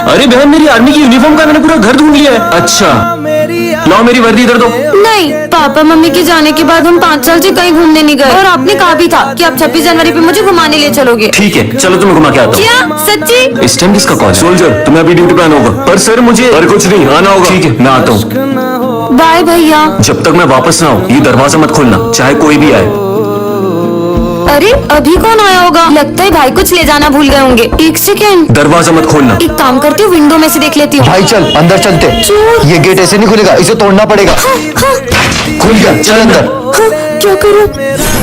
अरे बहन, मेरी आर्मी की यूनिफॉर्म का मैंने पूरा घर ढूंढ लिया है। अच्छा, लाओ मेरी वर्दी इधर दो। नहीं, पापा मम्मी के जाने के बाद हम 5 साल से कहीं घूमने नहीं गए, और आपने कहा भी था कि आप 26 जनवरी पे मुझे घुमाने ले चलोगे। ठीक है, चलो तुम्हें घुमा के आता हूँ। क्या सच्ची? इस टाइम किसका कॉल? सोल्जर, तुम्हें अभी ड्यूटी पे आना होगा। पर सर मुझे और कुछ नहीं, आना होगा। ठीक है, मैं आता हूँ। बाय भैया। जब तक मैं वापस ना आऊँ ये दरवाजा मत खोलना, चाहे कोई भी आए। अरे अभी कौन आया होगा? लगता है भाई कुछ ले जाना भूल गए होंगे। एक सेकेंड, दरवाजा मत खोलना। एक काम करती हूँ, विंडो में से देख लेती हूँ। भाई चल अंदर चलते। चोर। ये गेट ऐसे नहीं खुलेगा, इसे तोड़ना पड़ेगा। खुल गया, चल अंदर। क्या करूँ?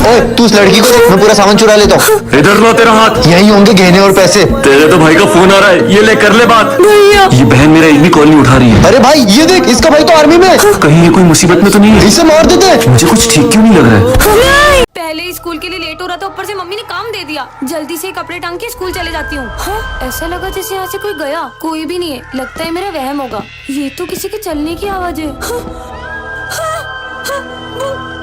ओए तू उस लड़की को देख, मैं पूरा सामान चुरा लेता हूँ। इधर लो तेरा हाथ। यही होंगे गहने और पैसे। तेरे तो भाई का फोन आ रहा है, ये ले कर ले बात। भैया। ये बहन मेरा एक भी कॉल नहीं उठा रही है। अरे भाई ये देख, इसका भाई तो आर्मी में है। कहीं ये कोई मुसीबत में तो नहीं है? इसे मार देते। मुझे कुछ ठीक क्यों नहीं लग रहा है। पहले ही स्कूल के लिए लेट हो रहा था, ऊपर से मम्मी ने काम दे दिया। जल्दी से कपड़े टांग के स्कूल चले जाती हूँ। हाँ, ऐसा लगा जैसे यहाँ से कोई गया। कोई भी नहीं है, लगता है मेरा वहम होगा। ये तो किसी के चलने की आवाज है। हाँ, हाँ, हाँ,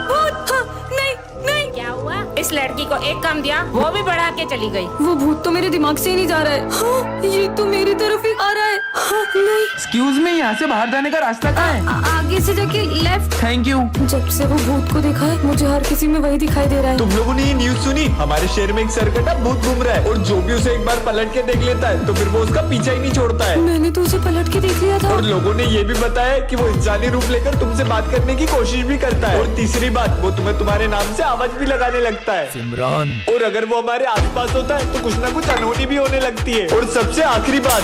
भूत, हाँ, नहीं नहीं। क्या हुआ? इस लड़की को एक काम दिया, वो भी बढ़ा के चली गई। वो भूत तो मेरे दिमाग से ही नहीं जा रहा है। हाँ, ये तो मेरी तरफ ही आ रहा है। हाँ, नहीं। एक्सक्यूज मी, यहाँ से बाहर जाने का रास्ता कहाँ है? आगे से जाके लेफ्ट। Thank you. जब से वो भूत को देखा है, मुझे हर किसी में वही दिखाई दे रहा है। तुम लोगों ने ये न्यूज़ सुनी? हमारे शहर में एक सरकटा भूत घूम रहा है, और जो भी उसे एक बार पलट के देख लेता है तो फिर वो उसका पीछा ही नहीं छोड़ता है। मैंने तो उसे पलट के देख लिया था। और लोगों ने ये भी बताया कि वो इंसानी रूप लेकर तुमसे बात करने की कोशिश भी करता है। और तीसरी बात, वो तुम्हें तुम्हारे नाम से आवाज भी लगाने लगता है। सिमरान। और अगर वो हमारे आसपास होता है तो कुछ ना कुछ अनहोनी भी होने लगती है। और सबसे आखिरी बात,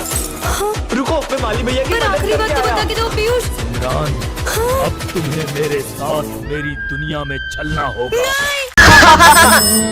रुको, मैं माली भैया की पर मदद आखिरी बात करके तो आया। बता के दो पीयूष। सिमरान, अब तुम्हें मेरे साथ मेरी दुनिया में चलना होगा।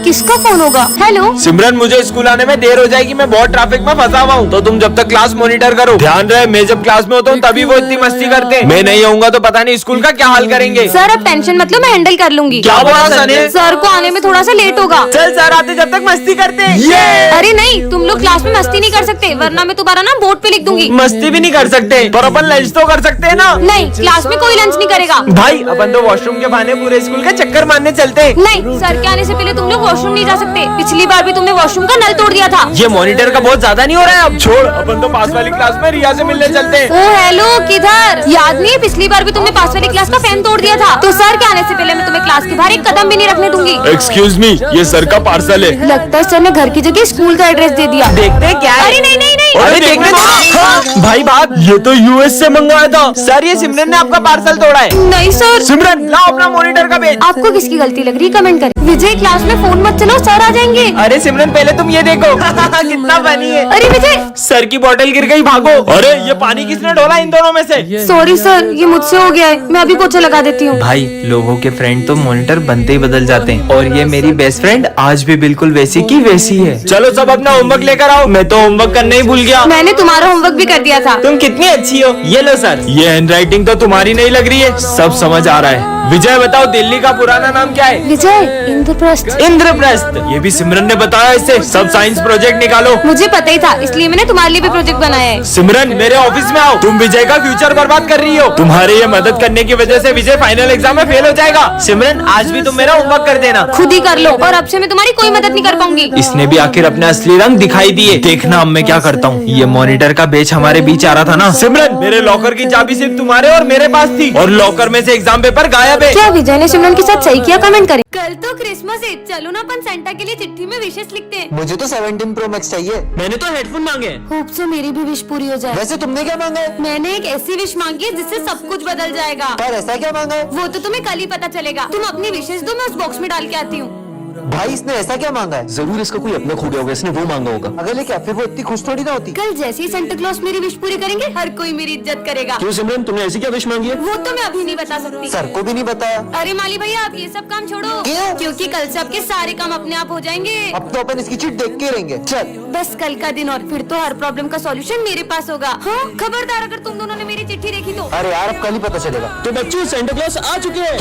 किसका फोन होगा? हेलो। सिमरन, मुझे स्कूल आने में देर हो जाएगी, मैं बहुत ट्रैफिक में फंसा हुआ हूँ, तो तुम जब तक क्लास मॉनिटर करो। ध्यान रहे, मैं जब क्लास में होता हूँ तभी वो इतनी मस्ती करते हैं। मैं नहीं आऊंगा तो पता नहीं स्कूल का क्या हाल करेंगे। सर अब टेंशन मतलब मैं हैंडल कर लूंगी। क्या बोला सर ने? सर को आने में थोड़ा सा लेट होगा। चल सर आते जब तक मस्ती करते हैं। ये अरे नहीं, तुम लोग क्लास में मस्ती नहीं कर सकते, वरना मैं तुम्हारा नाम बोर्ड पे लिख दूंगी। मस्ती भी नहीं कर सकते, पर अपन लंच तो कर सकते हैं ना। नहीं, क्लास में कोई लंच नहीं करेगा। भाई अपन तो वॉशरूम के बहाने पूरे स्कूल के चक्कर मारने चलते हैं। नहीं, सर के आने से पहले तुम लोग वॉशरूम नहीं जा सकते। पिछली बार भी तुमने वॉशरूम का नल तोड़ दिया था। ये मॉनिटर का बहुत ज्यादा नहीं हो रहा है? अब छोड़, अपन तो पास वाली क्लास में रिया से मिलने चलते हैं। ओ हेलो, किधर? याद नहीं है पिछली बार भी तुमने पास वाली क्लास का फैन तोड़ दिया था? तो सर के आने से पहले मैं तुम्हें क्लास के बाहर एक कदम भी नहीं रखने दूंगी। एक्सक्यूज मी, ये सर का पार्सल है। लगता है सर ने घर की जगह स्कूल का एड्रेस दे दिया। देखते हैं क्या है। अरे नहीं नहीं नहीं। अरे देखने दो। हाँ, भाई बात, ये तो यूएस से मंगवाया था। सर ये सिमरन ने आपका पार्सल तोड़ा है। नहीं सर। सिमरन लाओ अपना मॉनिटर का पेज। आपको किसकी गलती लग रही है कमेंट करें। विजय क्लास में फोन मत चलाओ, सर आ जाएंगे। अरे सिमरन पहले तुम ये देखो। कितना फनी है। अरे विजय। सर की बोतल गिर गई, भागो। अरे ये पानी किसने ढोला इन दोनों में से? सॉरी सर, ये मुझसे हो गया है, मैं अभी पोछा लगा देती हूँ। भाई लोगों के फ्रेंड तो मॉनिटर बनते ही बदल जाते हैं, और ये मेरी बेस्ट फ्रेंड आज भी बिल्कुल वैसी की वैसी है। चलो सब अपना होमवर्क लेकर आओ, मैं तो होमवर्क करने ही भूल गया। मैंने तुम्हारा होमवर्क भी कर दिया था। तुम कितनी अच्छी हो। ये लो सर, ये हैंडराइटिंग तो तुम्हारी नहीं लग रही है, सब समझ आ रहा है। विजय बताओ, दिल्ली का पुराना नाम क्या है? विजय, इंद्रप्रस्थ। इंद्रप्रस्थ। ये भी सिमरन ने बताया इससे। सब साइंस प्रोजेक्ट निकालो। मुझे पता ही था, इसलिए मैंने तुम्हारे लिए भी प्रोजेक्ट बनाया है। सिमरन मेरे ऑफिस में आओ, तुम विजय का फ्यूचर बर्बाद कर रही हो। तुम्हारे ये मदद करने की वजह से विजय फाइनल एग्जाम में फेल हो जाएगा। सिमरन आज भी तुम मेरा होमवर्क कर देना। खुद ही कर लो, और अब से मैं तुम्हारी कोई मदद नहीं कर पाऊंगी। इसने भी आखिर अपने असली रंग दिखाई दिए। देखना अब मैं क्या करता हूँ। ये मॉनिटर का बेच हमारे बीच आ रहा था ना। सिमरन मेरे लॉकर की चाबी सिर्फ तुम्हारे और मेरे पास थी, और लॉकर में से एग्जाम पेपर गायब है। क्या विजय ने सिमरन के साथ सही किया? कमेंट करें। कल तो क्रिसमस है, चलो ना अपन सेंटा के लिए चिट्ठी में विशेष लिखते हैं। मुझे तो 17 Pro Max चाहिए। मैंने तो हेडफोन मांगे। होप सो मेरी भी विश पूरी हो जाए। वैसे तुमने क्या मांगा है? मैंने एक ऐसी विश मांगी है जिससे सब कुछ बदल जाएगा। पर ऐसा क्या मांगा है? वो तो तुम्हें कल ही पता चलेगा। तुम अपनी विशेष दो, मैं उस बॉक्स में डाल के आती हूँ। भाई इसने ऐसा क्या मांगा है? जरूर इसका कोई अपना खो गया होगा, इसने वो मांगा होगा। अगर ले क्या, फिर वो इतनी खुश थोड़ी ना होती। कल जैसे ही सेंटा क्लॉज मेरी विश पूरी करेंगे, हर कोई मेरी इज्जत करेगा। क्यों सिमरन, तुमने ऐसी क्या विश मांगी है? वो तो मैं अभी नहीं बता सकती। सर को भी नहीं बताया। अरे माली भैया, आप ये सब काम छोड़ो। क्यों? क्योंकि कल से आपके सारे काम अपने आप हो जाएंगे। अब तो अपन इसकी चिट देख के रहेंगे। चल बस कल का दिन, और फिर तो हर प्रॉब्लम का सॉल्यूशन मेरे पास होगा। हाँ, खबरदार अगर तुम दोनों ने मेरी चिट्ठी देखी तो। अरे यार अब कल ही पता चलेगा। तो बच्चों, सेंटा क्लॉज आ चुके हैं।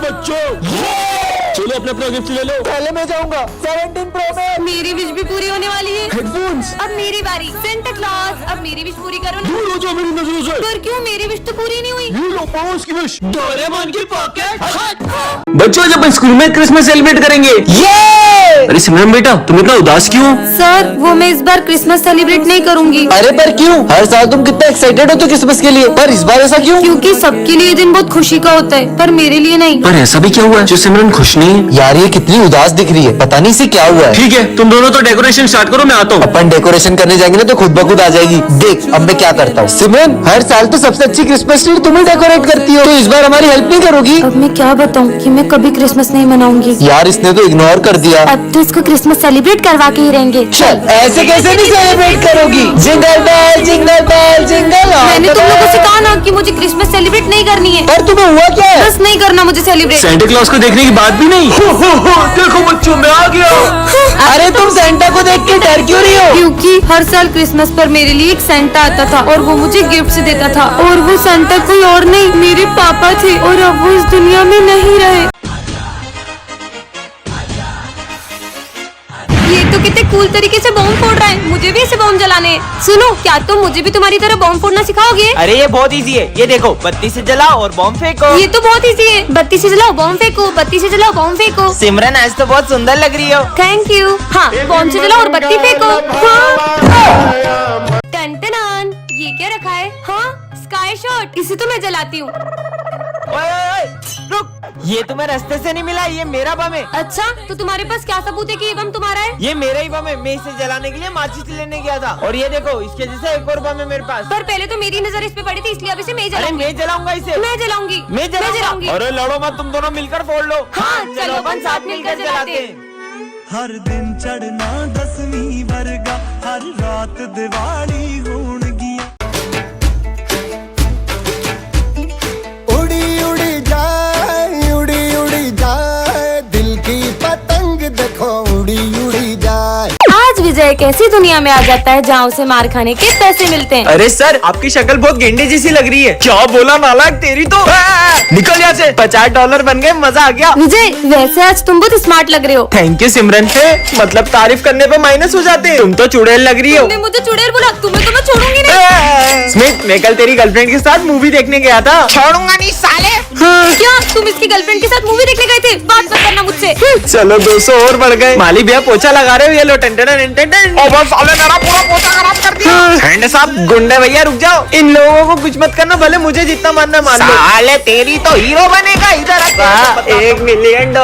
बच्चों चलो अपना अपना गिफ्ट ले लो। पहले मैं जाऊंगा 17 प्रो में। मेरी विश भी पूरी होने वाली है। हेडफोन्स। अब मेरी बारी। सेंटा क्लॉज अब मेरी विश पूरी करो ना। दूर हो जाओ मेरी नजरों से। पर क्यों मेरी विश तो पूरी नहीं हुई? ये लो पड़ोस की विश। डोरेमोन की पॉकेट। बच्चों जब अपन स्कूल में क्रिसमस सेलिब्रेट करेंगे। अरे सिमरन बेटा तुम इतना उदास क्यों? सर वो मैं इस बार क्रिसमस सेलिब्रेट नहीं करूंगी। अरे पर क्यों? हर साल तुम कितना एक्साइटेड हो तो क्रिसमस के लिए, पर इस बार ऐसा क्यों? क्योंकि सबके लिए ये दिन बहुत खुशी का होता है पर मेरे लिए नहीं। पर ऐसा भी क्या हुआ है जो सिमरन खुश नहीं है? यार ये कितनी उदास दिख रही है, पता नहीं इसे क्या हुआ है। ठीक है तुम दोनों तो डेकोरेशन स्टार्ट करो, मैं आता हूँ। अपन डेकोरेशन करने जाएंगे ना तो खुद ब खुद आ जाएगी। देख अब मैं क्या करता हूँ। सिमरन हर साल तो सबसे अच्छी क्रिसमस ट्री तुम ही डेकोरेट करती हो, तो इस बार हमारी हेल्प नहीं करोगी? अब मैं क्या बताऊं कि मैं कभी क्रिसमस नहीं मनाऊंगी। यार इसने तो इग्नोर कर दिया। अब तो इसको क्रिसमस सेलिब्रेट करवा के ही रहेंगे। चल ऐसे कैसे नहीं सेलिब्रेट करोगी? Jingle bell jingle bell jingle all मैंने द तुम लोगों से वे। कहा ना कि मुझे क्रिसमस सेलिब्रेट नहीं करनी है। पर तुम्हें हुआ क्या है? बस नहीं करना मुझे सेलिब्रेट। सेंटा क्लॉज को देखने की बात भी नहीं। देखो बच्चों मैं आ गया। अरे तुम सेंटा को देख के डर क्यों रही हो? क्योंकि हर साल क्रिसमस पर मेरे लिए एक सेंटा आता था और वो मुझे गिफ्ट देता था, और वो सेंटा कोई और नहीं मेरे पापा थे, और अब वो इस दुनिया में नहीं रहे। ये तो कितने कूल तरीके से बॉम्ब फोड़ रहा है, मुझे भी ऐसे बॉम्ब जलाने हैं। सुनो क्या तुम मुझे भी तुम्हारी तरह बॉम्ब फोड़ना सिखाओगे? अरे ये बहुत इजी है, ये देखो बत्ती से जलाओ और बॉम्ब फेंको। ये तो बहुत इजी है। बत्ती से जलाओ बॉम्ब फेंको, बत्ती से जलाओ बॉम्ब फेंको। सिमरन आज तो बहुत सुंदर लग रही हो। Thank you. हाँ बॉम्ब से जलाओ और बत्ती फेंको। हाँ। टन ये क्या रखा है? हाँ स्काई शॉट, इसे तो मैं जलाती हूँ। ओए, रुक, ये तुम्हें रास्ते से नहीं मिला, ये मेरा बम है। अच्छा तो तुम्हारे पास क्या सबूत है कि ये बम तुम्हारा है? ये मेरा ही बम है, मैं इसे जलाने के लिए माचिस लेने गया था। और ये देखो इसके जैसा एक और बम है मेरे पास। पर पहले तो मेरी नजर इस पे पड़ी थी इसलिए अब इसे मैं अरे जलाऊंगी। मैं जलाऊंगा इसे। मैं जलाऊंगी। मैं जलाऊंगी। अरे लड़ो मत, तुम दोनों मिलकर फोड़ लो। हाँ, चलो अपन साथ मिलकर जलाते हैं। हर दिन चढ़ना 10वीं वर्गा, हर रात दिवाली होणगियां। उड़ी उड़ी जाए, दिल की पतंग देखो उड़ी उड़ी जाए। आज विजय एक ऐसी दुनिया में आ जाता है जहाँ उसे मार खाने के पैसे मिलते हैं। अरे सर आपकी शक्ल बहुत गेंडे जैसी लग रही है। क्या बोला नालायक, तेरी तो निकल यहाँ से। $50 बन गए, मजा आ गया। विजय वैसे आज तुम बहुत स्मार्ट लग रहे हो। थैंक यू सिमरन पे, मतलब तारीफ करने पे माइनस हो जाते हैं। तुम तो चुड़ैल लग रही हो। तुमने मुझे चुड़ैल बोला, तुम्हें तो मैं छोड़ूंगी नहीं। स्मिथ मैं कल तेरी गर्लफ्रेंड के साथ मूवी देखने गया था। छोड़ूंगा नहीं साले। क्या तुम इसकी गर्लफ्रेंड के साथ मूवी देखने गए थे? बात मत करना मुझसे। चलो 200 और बढ़ गए। माली भैया पोछा लगा रहे हो, ये लो टन साले मेरा पूरा पोछा खराब कर दिया। हैंड साहब गुंडे भैया रुक जाओ, इन लोगों को कुछ मत करना, भले मुझे जितना मानना मान लो। साले तेरी तो हीरो बनेगा इधर। $1 मिलियन।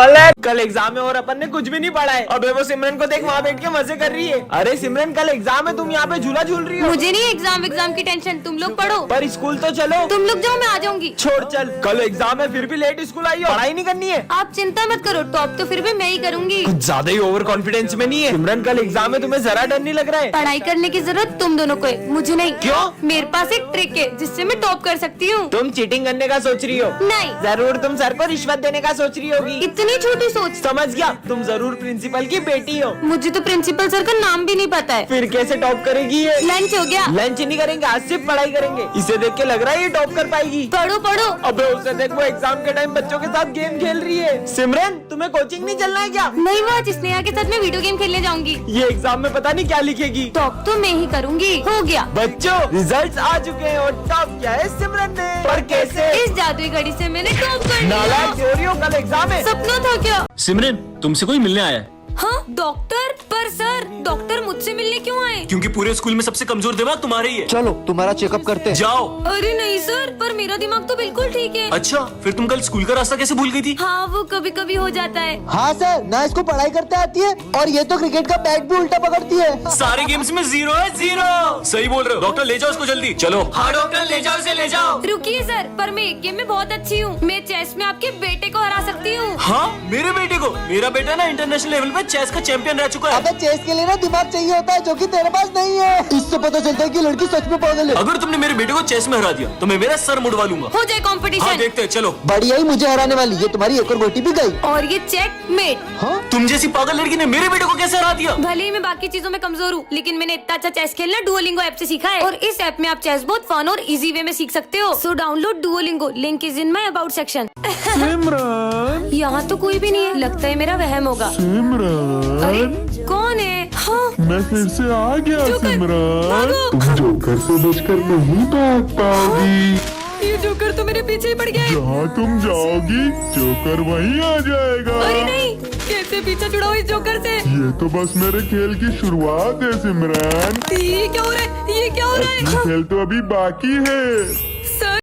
कल एग्जाम है और अपन ने कुछ भी नहीं पढ़ा है। अबे वो सिमरन को देख वहाँ बैठ के मजे कर रही है। अरे सिमरन कल एग्जाम है, तुम यहाँ पे झूला झूल रही हो। मुझे नहीं एग्जाम की टेंशन, तुम लोग पढ़ो। पर स्कूल तो चलो। तुम लोग जाओ मैं आ जाऊंगी। छोड़ चल, कल एग्जाम है फिर भी लेट स्कूल आई हो, पढ़ाई नहीं करनी है। आप चिंता मत करो, टॉप तो फिर भी मैं ही करूंगी। कुछ ज्यादा ही ओवर कॉन्फिडेंस में नहीं है। सिमरन कल एग्जाम है, तुम्हें जरा डर नहीं लग रहा है? पढ़ाई करने की जरूरत तुम दोनों को है, मुझे नहीं। क्यों? मेरे पास एक ट्रिक है जिससे मैं टॉप कर सकती हूँ। तुम चीटिंग करने का सोच रही हो? नहीं। जरूर तुम सर को रिश्वत देने का सोच रही होगी। इतनी छोटी सोच। समझ गया, तुम जरूर प्रिंसिपल की बेटी हो। मुझे तो प्रिंसिपल सर का नाम भी नहीं पता है। फिर कैसे टॉप करेगी ये? लंच हो गया? लंच नहीं करेंगे, आज सिर्फ पढ़ाई करेंगे। इसे देख के लग रहा है ये टॉप कर पाएगी। पढ़ो पढ़ो। अबे उसे देख, वो एग्जाम के टाइम बच्चों के साथ गेम खेल रही है। सिमरन तुम्हें कोचिंग नहीं चलना है क्या? नहीं वो आज स्नेहा के साथ मैं वीडियो गेम खेलने जाऊंगी। ये एग्जाम में पता नहीं क्या लिखेगी। टॉप तो मैं ही करूंगी। हो गया बच्चों रिजल्ट्स आ चुके हैं और टॉप किया है सिमरन ने। पर कैसे? इस जादुई घड़ी से मैंने टॉप कर नालायक लिया। चोरी हो, कल एग्जाम है। सपना था क्या? सिमरन तुमसे कोई मिलने आया है। हाँ डॉक्टर, पर सर डॉक्टर मुझसे मिलने क्यों आए? क्योंकि पूरे स्कूल में सबसे कमजोर दिमाग तुम्हारा ही है। चलो तुम्हारा चेकअप करते हैं। जाओ। अरे नहीं सर, पर मेरा दिमाग तो बिल्कुल ठीक है। अच्छा फिर तुम कल स्कूल का रास्ता कैसे भूल गई थी? हाँ वो कभी कभी हो जाता है। हाँ सर, ना इसको पढ़ाई करते आती है और ये तो क्रिकेट का बैट भी उल्टा पकड़ती है। सारे गेम्स में 0 है 0। सही बोल रहे हो डॉक्टर, ले जाओ उसको जल्दी। चलो। हाँ डॉक्टर ले जाओ इसे, ले जाओ। रुकिए सर, पर मैं एक गेम में बहुत अच्छी हूँ। मैं चेस में आपके बेटे को हरा सकती हूँ। हाँ मेरे बेटे को? मेरा बेटा ना इंटरनेशनल लेवल पे चेस का चैंपियन रह चुका है। अबे चेस के लिए ना दिमाग चाहिए होता है जो कि तेरे पास नहीं है। इससे पता चलता है कि लड़की सच में पागल है। अगर तुमने मेरे बेटे को चेस में हरा दिया तो मैं मेरा सर मुड़वा लूंगा। हो जाए हाँ कंपटीशन। देखते हैं, चलो। बढ़िया ही मुझे हराने वाली, ये तुम्हारी एक और गोटी भी गई। और ये चेकमेट। हाँ? तुम जैसी पागल लड़की ने मेरे बेटे को कैसे हरा दिया? भले ही मैं बाकी चीजों में कमजोर हूँ, लेकिन मैंने इतना अच्छा चेस खेलना डुओलिंगो ऐप से सीखा है। और इस ऐप में आप चेस बहुत फन और इजी वे में सीख सकते हो। So download Duolingo, link is in my about section. Simran यहाँ तो कोई भी नहीं है, लगता है मेरा वहम होगा। अरे कौन है? हाँ मैं फिर से आ गया जोकर, सिमरन। भागो। तुम जोकर से बचकर नहीं भाग पाओगी। ये जोकर तो मेरे पीछे ही पड़ गया है। जहाँ तुम जाओगी जोकर वहीं आ जाएगा। अरे नहीं, कैसे पीछे छुड़ाओ इस जोकर से? ये तो बस मेरे खेल की शुरुआत है सिमरन। ये क्या हो रहा है? ये क्या हो रहा है? खेल तो अभी बाकी है।